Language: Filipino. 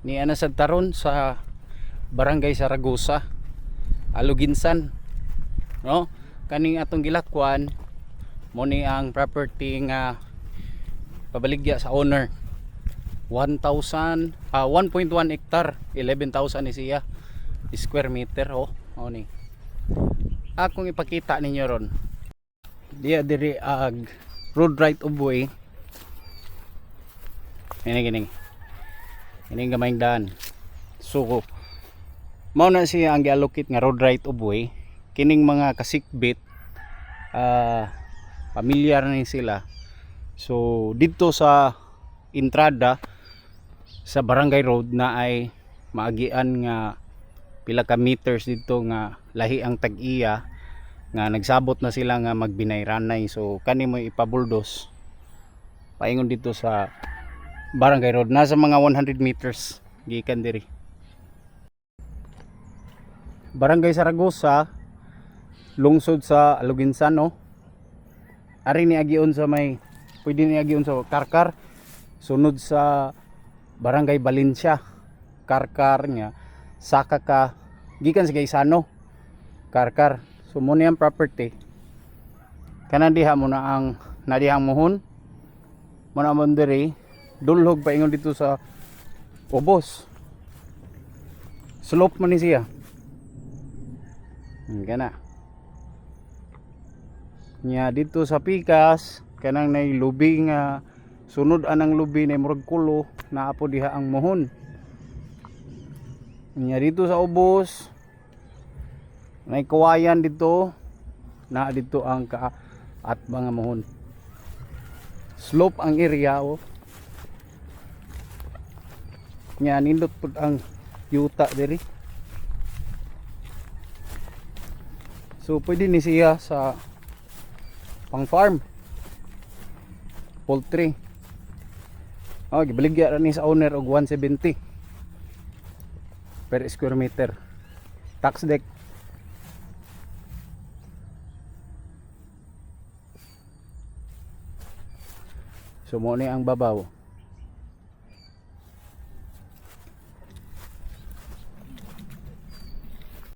ni ana sa taron sa Barangay Saragosa, Aluginsan, no? Kaning atong gilakwan mo ni ang property nga pabaligya sa owner. 1.1 hectare, 11,000 ni siya square meter. Ni akong ipakita ninyo ron diya diri ag road right of way. Ini gamayng daan. So mao na siya ang gi-allocate nga road right of way. Kining mga kasikbit pamilyar na sila. So dito sa entrada sa barangay road na ay maagian nga pila ka meters dito nga lahi ang tag-iya nga nagsabot na sila nga magbinayranay. So kani mo ipabuldos paingon dito sa barangay road, nasa mga 100 meters gikan diri. Barangay Saragosa, lungsod sa Aluginsan, no? Ari ni agion sa may pwede ni agion sa Karkar, sunod sa Barangay Valencia, Karkar nya saka ka gikan sa Gaisano, Karkar. So mo niyang property kana diha mo na ang nadihang mohon mo na mon diri dulhog paingon dito sa ubos. Slope man ni siya. Kana nya dito sa pikas kanang nay lubi nga sunod anang lubi na murag kulo naa po diha ang mohon. Nya dito sa ubos may kawayan dito na dito ang ka at mga mohon. Slope ang area nya nindot pud ang yuta diri. So pwede ni siya sa pang farm, poultry. Gibaligya ra ni sa owner og 170 per square meter. Tax deck. So mo ni ang babaw.